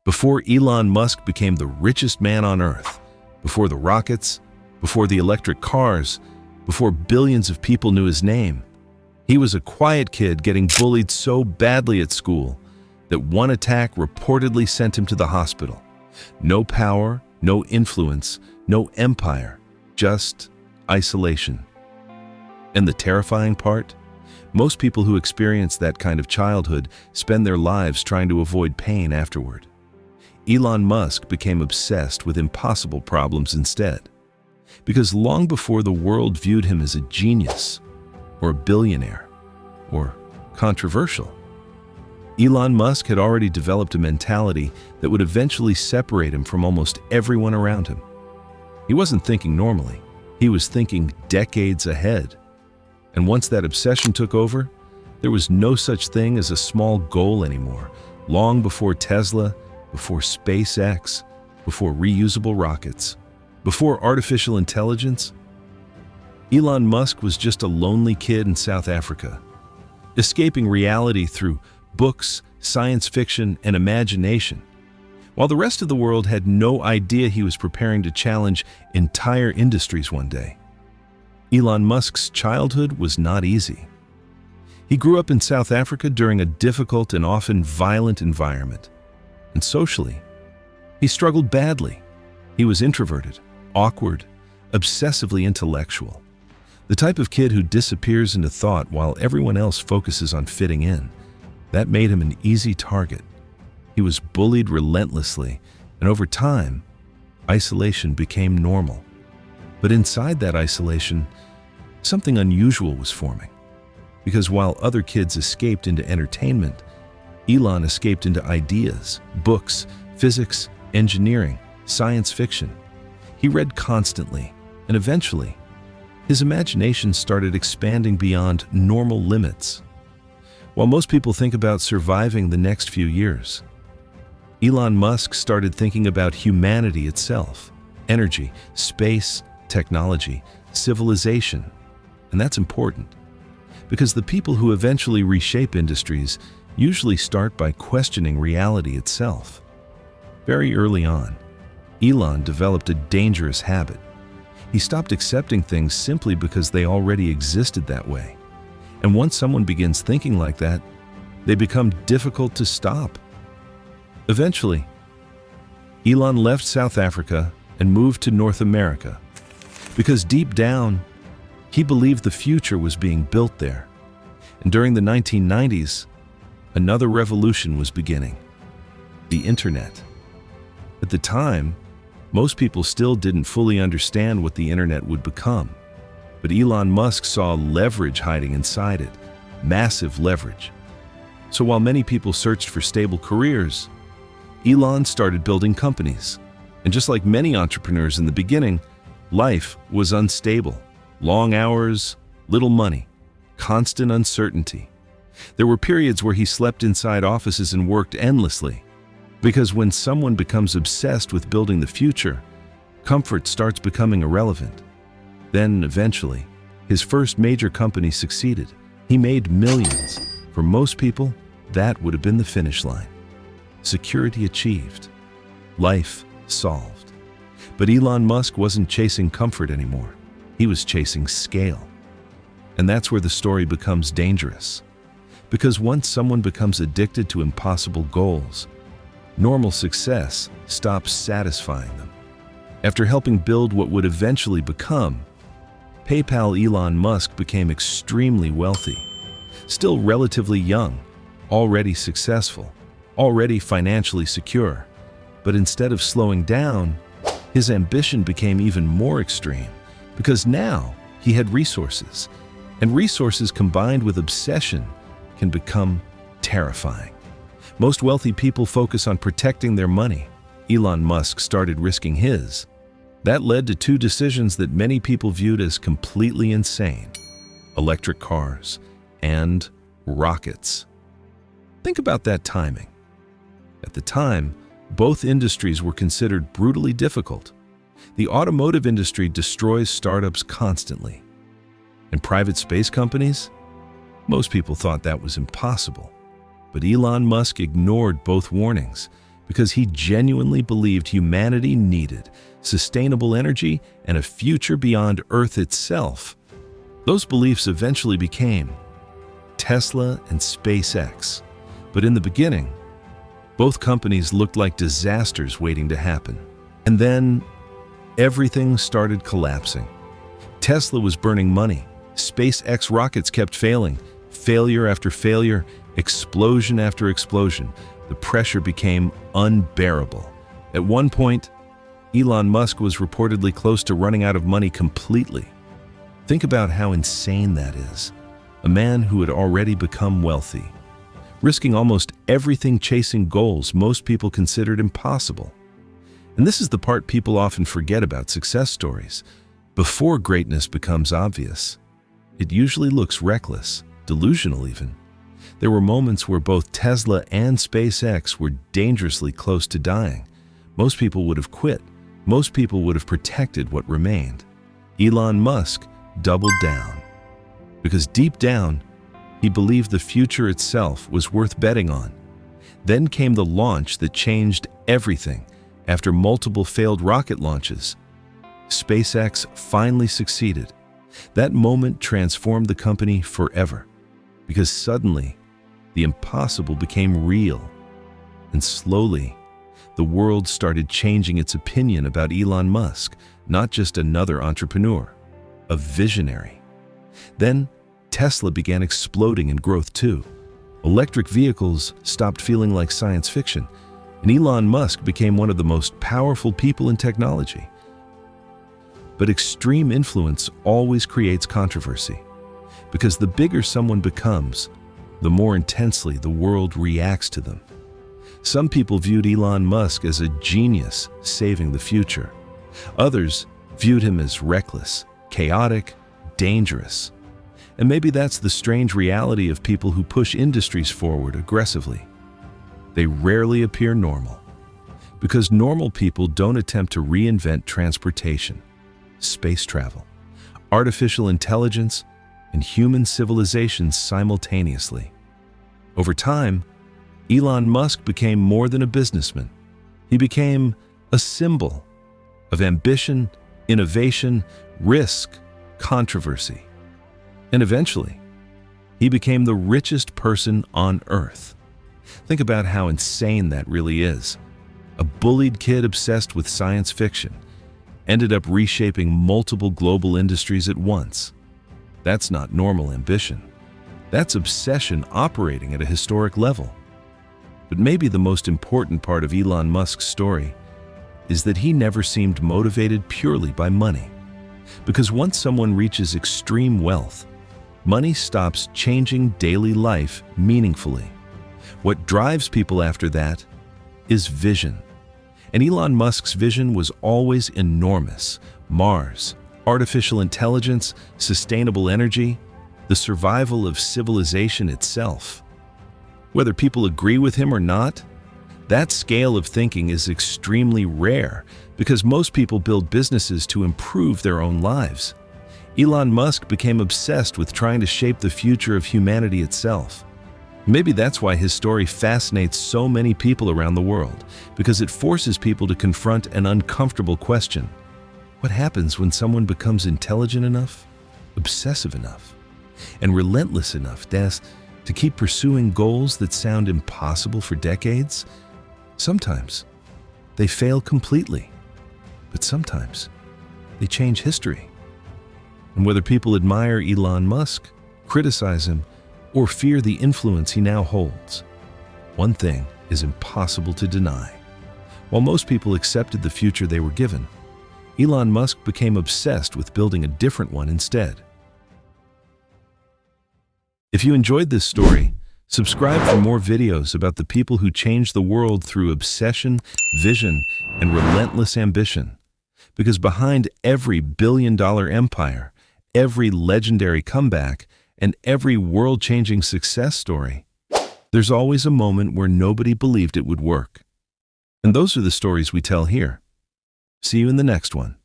Before Elon Musk became the richest man on Earth, before the rockets, before the electric cars, before billions of people knew his name, he was a quiet kid getting bullied so badly at school that one attack reportedly sent him to the hospital. No power, no influence, no empire, just isolation. And the terrifying part? Most people who experience that kind of childhood spend their lives trying to avoid pain afterward. Elon Musk became obsessed with impossible problems instead, because long before the world viewed him as a genius, or a billionaire, or controversial, Elon Musk had already developed a mentality that would eventually separate him from almost everyone around him. He wasn't thinking normally, he was thinking decades ahead. And once that obsession took over, there was no such thing as a small goal anymore. Long before Tesla, before SpaceX, before reusable rockets, before artificial intelligence, Elon Musk was just a lonely kid in South Africa, escaping reality through books, science fiction, and imagination, while the rest of the world had no idea he was preparing to challenge entire industries one day. Elon Musk's childhood was not easy. He grew up in South Africa during a difficult and often violent environment, and socially, he struggled badly. He was introverted, awkward, obsessively intellectual, the type of kid who disappears into thought while everyone else focuses on fitting in. That made him an easy target. He was bullied relentlessly, and over time, isolation became normal. But inside that isolation, something unusual was forming. Because while other kids escaped into entertainment, Elon escaped into ideas, books, physics, engineering, science fiction. He read constantly, and eventually, his imagination started expanding beyond normal limits. While most people think about surviving the next few years, Elon Musk started thinking about humanity itself, energy, space, technology, civilization. And that's important, because the people who eventually reshape industries usually start by questioning reality itself. Very early on, Elon developed a dangerous habit. He stopped accepting things simply because they already existed that way. And once someone begins thinking like that, they become difficult to stop. Eventually, Elon left South Africa and moved to North America, because deep down, he believed the future was being built there. And during the 1990s, another revolution was beginning: the internet. At the time, most people still didn't fully understand what the internet would become. But Elon Musk saw leverage hiding inside it, massive leverage. So while many people searched for stable careers, Elon started building companies. And just like many entrepreneurs in the beginning, life was unstable. Long hours, little money, constant uncertainty. There were periods where he slept inside offices and worked endlessly. Because when someone becomes obsessed with building the future, comfort starts becoming irrelevant. Then, eventually, his first major company succeeded. He made millions. For most people, that would have been the finish line. Security achieved. Life solved. But Elon Musk wasn't chasing comfort anymore. He was chasing scale. And that's where the story becomes dangerous. Because once someone becomes addicted to impossible goals, normal success stops satisfying them. After helping build what would eventually become PayPal, Elon Musk became extremely wealthy. Still relatively young, already successful, already financially secure. But instead of slowing down, his ambition became even more extreme, because now he had resources, and resources combined with obsession can become terrifying. Most wealthy people focus on protecting their money. Elon Musk started risking his. That led to two decisions that many people viewed as completely insane: electric cars and rockets. Think about that timing. At the time, both industries were considered brutally difficult. The automotive industry destroys startups constantly. And private space companies? Most people thought that was impossible. But Elon Musk ignored both warnings, because he genuinely believed humanity needed sustainable energy and a future beyond Earth itself. Those beliefs eventually became Tesla and SpaceX. But in the beginning, both companies looked like disasters waiting to happen. And then everything started collapsing. Tesla was burning money. SpaceX rockets kept failing. Failure after failure, explosion after explosion. The pressure became unbearable. At one point, Elon Musk was reportedly close to running out of money completely. Think about how insane that is. A man who had already become wealthy, risking almost everything chasing goals most people considered impossible. And this is the part people often forget about success stories. Before greatness becomes obvious, it usually looks reckless, delusional even. There were moments where both Tesla and SpaceX were dangerously close to dying. Most people would have quit. Most people would have protected what remained. Elon Musk doubled down. Because deep down, he believed the future itself was worth betting on. Then came the launch that changed everything. After multiple failed rocket launches, SpaceX finally succeeded. That moment transformed the company forever, because suddenly, the impossible became real. And slowly, the world started changing its opinion about Elon Musk, not just another entrepreneur, a visionary. Then, Tesla began exploding in growth too. Electric vehicles stopped feeling like science fiction, and Elon Musk became one of the most powerful people in technology. But extreme influence always creates controversy, because the bigger someone becomes, the more intensely the world reacts to them. Some people viewed Elon Musk as a genius saving the future. Others viewed him as reckless, chaotic, dangerous. And maybe that's the strange reality of people who push industries forward aggressively. They rarely appear normal, because normal people don't attempt to reinvent transportation, space travel, artificial intelligence, and human civilization simultaneously. Over time, Elon Musk became more than a businessman. He became a symbol of ambition, innovation, risk, controversy. And eventually, he became the richest person on Earth. Think about how insane that really is. A bullied kid obsessed with science fiction ended up reshaping multiple global industries at once. That's not normal ambition. That's obsession operating at a historic level. But maybe the most important part of Elon Musk's story is that he never seemed motivated purely by money. Because once someone reaches extreme wealth, money stops changing daily life meaningfully. What drives people after that is vision. And Elon Musk's vision was always enormous. Mars, artificial intelligence, sustainable energy, the survival of civilization itself. Whether people agree with him or not, that scale of thinking is extremely rare because most people build businesses to improve their own lives. Elon Musk became obsessed with trying to shape the future of humanity itself. Maybe that's why his story fascinates so many people around the world, because it forces people to confront an uncomfortable question. What happens when someone becomes intelligent enough, obsessive enough, and relentless enough to keep pursuing goals that sound impossible for decades? Sometimes they fail completely, but sometimes they change history. And whether people admire Elon Musk, criticize him, or fear the influence he now holds, one thing is impossible to deny. While most people accepted the future they were given, Elon Musk became obsessed with building a different one instead. If you enjoyed this story, subscribe for more videos about the people who changed the world through obsession, vision, and relentless ambition. Because behind every billion-dollar empire, every legendary comeback, and every world-changing success story, there's always a moment where nobody believed it would work. And those are the stories we tell here. See you in the next one.